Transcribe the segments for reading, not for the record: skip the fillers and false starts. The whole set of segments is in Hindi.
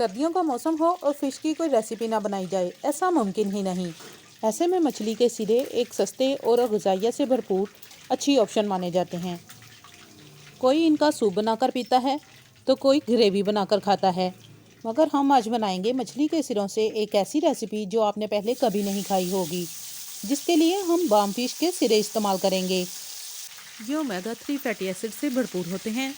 सर्दियों का मौसम हो और फ़िश की कोई रेसिपी ना बनाई जाए, ऐसा मुमकिन ही नहीं। ऐसे में मछली के सिरे एक सस्ते और ग़िज़ाइयत से भरपूर अच्छी ऑप्शन माने जाते हैं। कोई इनका सूप बनाकर पीता है तो कोई ग्रेवी बनाकर खाता है, मगर हम आज बनाएंगे मछली के सिरों से एक ऐसी रेसिपी जो आपने पहले कभी नहीं खाई होगी, जिसके लिए हम बाम फिश के सिरे इस्तेमाल करेंगे। ये ओमेगा 3 फैटी एसिड से भरपूर होते हैं,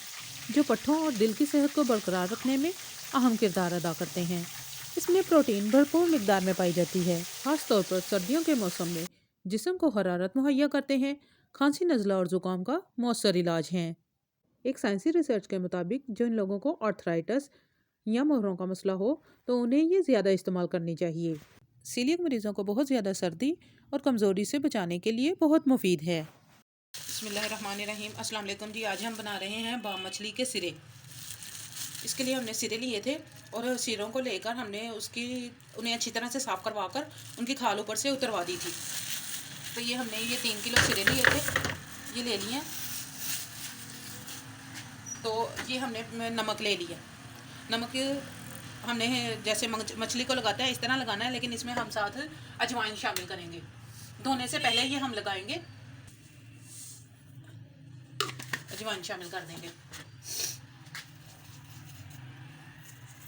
जो पट्ठों और दिल की सेहत को बरकरार रखने में अहम किरदार अदा करते हैं। इसमें प्रोटीन भरपूर मिकदार में पाई जाती है, खास तौर पर सर्दियों के मौसम में जिस्म को हरारत मुहैया करते हैं। खांसी, नज़ला और ज़ुकाम का मौसर इलाज है। एक साइंसी रिसर्च के मुताबिक जिन लोगों को आर्थराइटिस या मोहरों का मसला हो तो उन्हें ये ज़्यादा इस्तेमाल करनी चाहिए। सीलियक मरीजों को बहुत ज़्यादा सर्दी और कमज़ोरी से बचाने के लिए बहुत मुफीद है। बिस्मिल्लाहिर्रहमानिर्रहीम। अस्सलाम वालेकुम जी। आज हम बना रहे हैं बाम मछली के सिरे। इसके लिए हमने सिरे लिए थे और सिरों को लेकर हमने उन्हें अच्छी तरह से साफ़ करवा कर उनकी खाल ऊपर से उतरवा दी थी। तो ये हमने 3 किलो सिरे लिए थे, ये ले लिए। तो ये हमने नमक ले लिया। नमक हमने जैसे मछली को लगाते हैं इस तरह लगाना है, लेकिन इसमें हम साथ अजवाइन शामिल करेंगे। धोने से पहले ये हम लगाएंगे, अजवाइन शामिल कर देंगे।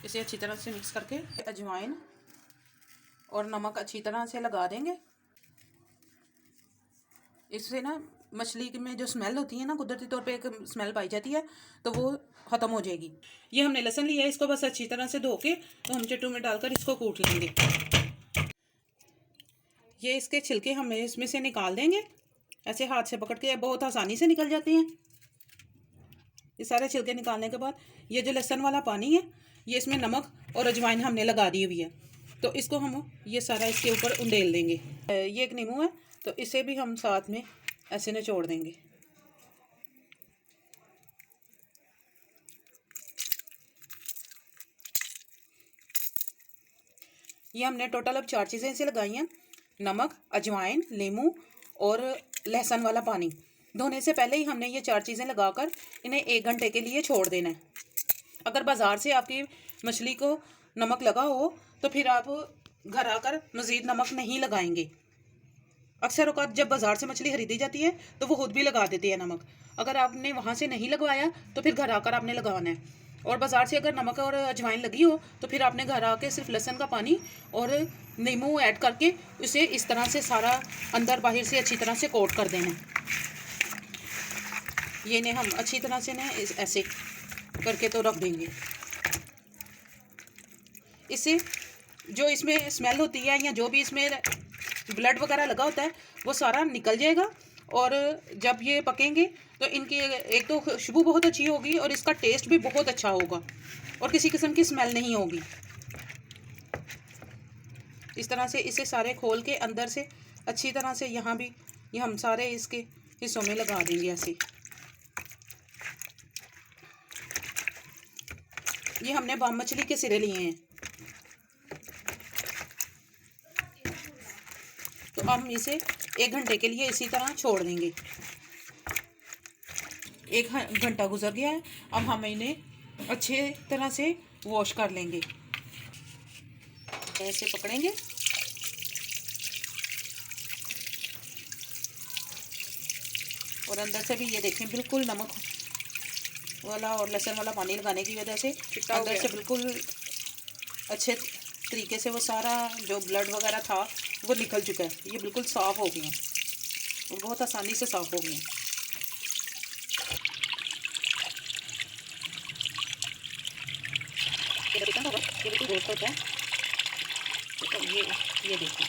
इसे अच्छी तरह से मिक्स करके अजवाइन और नमक अच्छी तरह से लगा देंगे। इससे ना मछली में जो स्मेल होती है ना, कुदरती तौर पे एक स्मेल पाई जाती है, तो वो ख़त्म हो जाएगी। ये हमने लहसुन लिया है, इसको बस अच्छी तरह से धो के तो हम चट्टू में डालकर इसको कूट लेंगे। ये इसके छिलके हमें इसमें से निकाल देंगे, ऐसे हाथ से पकड़ के, बहुत आसानी से निकल जाते हैं। ये सारे छिलके निकालने के बाद ये जो लहसुन वाला पानी है, ये इसमें नमक और अजवाइन हमने लगा दी हुई है, तो इसको हम ये सारा इसके ऊपर उंडेल देंगे। ये एक नींबू है, तो इसे भी हम साथ में ऐसे निचोड़ देंगे। ये हमने टोटल अब 4 चीज़ें इसे लगाई हैं: नमक, अजवाइन, नींबू और लहसुन वाला पानी। धोने से पहले ही हमने ये 4 चीज़ें लगाकर इन्हें 1 घंटे के लिए छोड़ देना है। अगर बाज़ार से आपकी मछली को नमक लगा हो तो फिर आप घर आकर मज़ीद नमक नहीं लगाएंगे। अक्सर औक़ात जब बाज़ार से मछली खरीदी जाती है तो वो खुद भी लगा देती है नमक। अगर आपने वहाँ से नहीं लगवाया तो फिर घर आकर आपने लगाना है। और बाज़ार से अगर नमक और अजवाइन लगी हो तो फिर आपने घर आके सिर्फ लहसुन का पानी और नींबू ऐड करके इसे इस तरह से सारा अंदर बाहर से अच्छी तरह से कोट कर देना। ये ने हम अच्छी तरह से ना ऐसे करके तो रख देंगे। इससे जो इसमें स्मेल होती है या जो भी इसमें ब्लड वगैरह लगा होता है वो सारा निकल जाएगा। और जब ये पकेंगे तो इनकी एक तो खुशबू बहुत अच्छी होगी और इसका टेस्ट भी बहुत अच्छा होगा और किसी किस्म की स्मेल नहीं होगी। इस तरह से इसे सारे खोल के अंदर से अच्छी तरह से यहाँ भी ये हम सारे इसके हिस्सों में लगा देंगे ऐसे। ये हमने बाम मछली के सिरे लिए हैं, तो हम इसे 1 घंटे के लिए इसी तरह छोड़ देंगे। 1 घंटा गुजर गया है, अब हम इन्हें अच्छे तरह से वॉश कर लेंगे। ऐसे पकड़ेंगे और अंदर से भी ये देखें बिल्कुल नमक वाला और लहसुन वाला पानी लगाने की वजह से अंदर से बिल्कुल अच्छे तरीके से वो सारा जो ब्लड वगैरह था वो निकल चुका है। ये बिल्कुल साफ़ हो गए हैं और बहुत आसानी से साफ़ हो गए हैं। ये बिल्कुल रोस्ट होता है, तो ये देखिए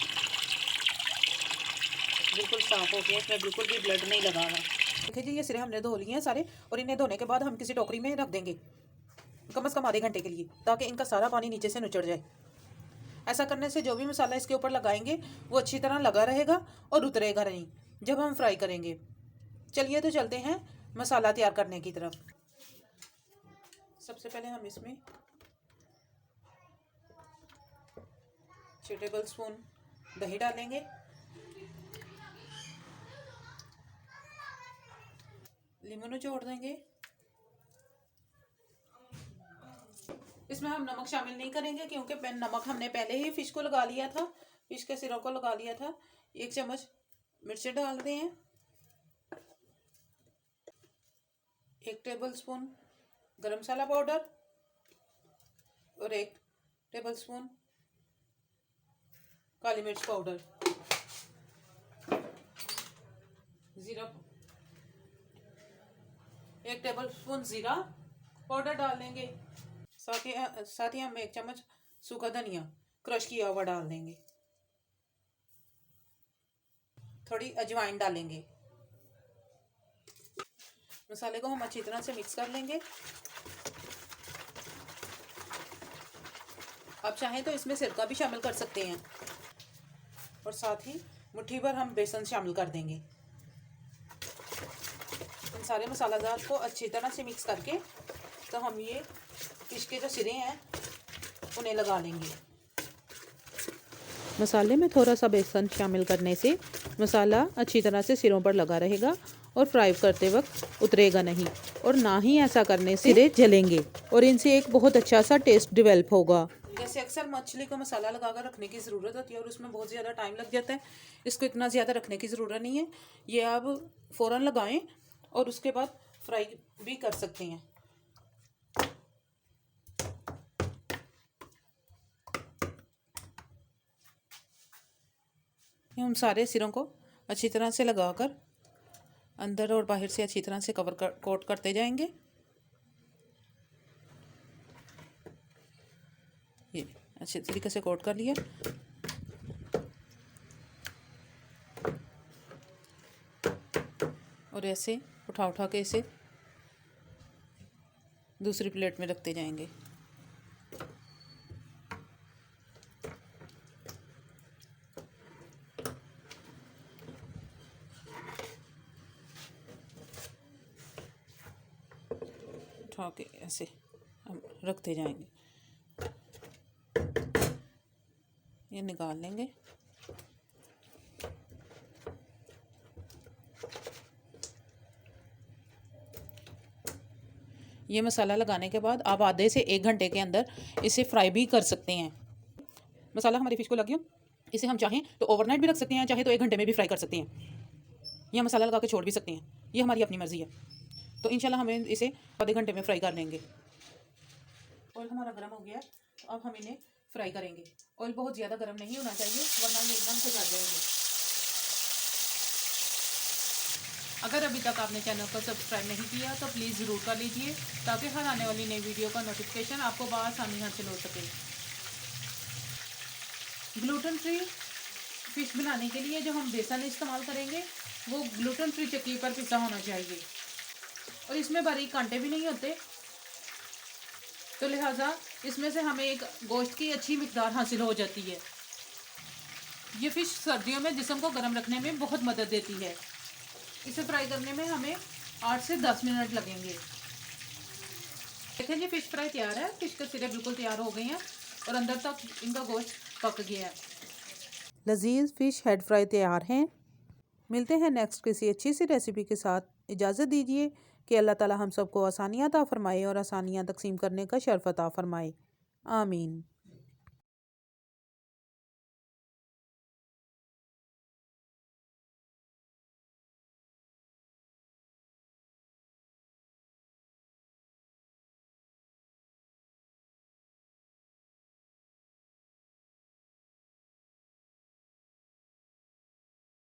बिल्कुल साफ़ हो गया, इसमें बिल्कुल भी ब्लड नहीं लगा हुआ। देखिए जी, ये सिरे हमने धो लिए हैं सारे और इन्हें धोने के बाद हम किसी टोकरी में रख देंगे कम से कम आधे घंटे के लिए, ताकि इनका सारा पानी नीचे से निचड़ जाए। ऐसा करने से जो भी मसाला इसके ऊपर लगाएंगे वो अच्छी तरह लगा रहेगा और उतरेगा नहीं जब हम फ्राई करेंगे। चलिए तो चलते हैं मसाला तैयार करने की तरफ। सबसे पहले हम इसमें 6 टेबल स्पून दही डालेंगे, नींबू निचोड़ देंगे। इसमें हम नमक शामिल नहीं करेंगे क्योंकि नमक हमने पहले ही फ़िश को लगा लिया था, फ़िश के सिरों को लगा लिया था। 1 चम्मच मिर्ची डाल रहे हैं, 1 टेबलस्पून गरम मसाला पाउडर और 1 टेबलस्पून काली मिर्च पाउडर, ज़ीरा 1 टेबलस्पून ज़ीरा पाउडर डाल देंगे। साथ ही हम 1 चम्मच सूखा धनिया क्रश किया हुआ डाल देंगे। थोड़ी अजवाइन डालेंगे। मसाले को हम अच्छी तरह से मिक्स कर लेंगे। आप चाहें तो इसमें सिरका भी शामिल कर सकते हैं और साथ ही मुट्ठी भर हम बेसन शामिल कर देंगे। इन सारे मसालेदार को अच्छी तरह से मिक्स करके तो हम ये फिश के जो सिरे हैं उन्हें लगा लेंगे। मसाले में थोड़ा सा बेसन शामिल करने से मसाला अच्छी तरह से सिरों पर लगा रहेगा और फ्राई करते वक्त उतरेगा नहीं, और ना ही ऐसा करने से सिरे जलेंगे और इनसे एक बहुत अच्छा सा टेस्ट डेवलप होगा। जैसे अक्सर मछली को मसाला लगाकर रखने की ज़रूरत होती है और उसमें बहुत ज़्यादा टाइम लग जाता है, इसको इतना ज़्यादा रखने की ज़रूरत नहीं है। ये आप फ़ौरन लगाएं और उसके बाद फ्राई भी कर सकते हैं। हम सारे सिरों को अच्छी तरह से लगाकर अंदर और बाहर से अच्छी तरह से कोट करते जाएंगे। ये अच्छे तरीके से कोट कर लिया। और ऐसे उठा के इसे दूसरी प्लेट में रखते जाएंगे। उठा के ऐसे हम रखते जाएंगे। ये निकाल लेंगे। ये मसाला लगाने के बाद आप आधे से 1 घंटे के अंदर इसे फ्राई भी कर सकते हैं। मसाला हमारी फ़िश को लग गया। इसे हम चाहें तो ओवरनाइट भी रख सकते हैं, चाहे तो 1 घंटे में भी फ्राई कर सकते हैं, या मसाला लगा के छोड़ भी सकते हैं। ये हमारी अपनी मर्ज़ी है। तो इंशाल्लाह हमें इसे आधे घंटे में फ्राई कर लेंगे। ऑयल हमारा गर्म हो गया, तो अब हम इन्हें फ्राई करेंगे। ऑयल बहुत ज़्यादा गर्म नहीं होना चाहिए वरना ये एकदम से जल जाएंगे। अगर अभी तक आपने चैनल को सब्सक्राइब नहीं किया तो प्लीज़ ज़रूर कर लीजिए ताकि हर आने वाली नई वीडियो का नोटिफिकेशन आपको बआसानी हासिल हो सके। ग्लूटेन फ्री फ़िश बनाने के लिए जो हम बेसन इस्तेमाल करेंगे वो ग्लूटेन फ्री चक्की पर पिसा होना चाहिए और इसमें बारीक कांटे भी नहीं होते, तो लिहाजा इसमें से हमें एक गोश्त की अच्छी मिकदार हासिल हो जाती है। ये फ़िश सर्दियों में जिस्म को गर्म रखने में बहुत मदद देती है। इसे फ्राई करने में हमें 8 से 10 मिनट लगेंगे। देखें जी, फ़िश फ्राई तैयार है। फ़िश के सिरे बिल्कुल तैयार हो गए हैं और अंदर तक इनका गोश्त पक गया है। लजीज फ़िश हेड फ्राई तैयार हैं। मिलते हैं नेक्स्ट किसी अच्छी सी रेसिपी के साथ। इजाज़त दीजिए कि अल्लाह ताला हम सबको आसानियाँ अता फ़रमाए और आसानियाँ तकसीम करने का शर्फ अता फ़रमाए। आमीन।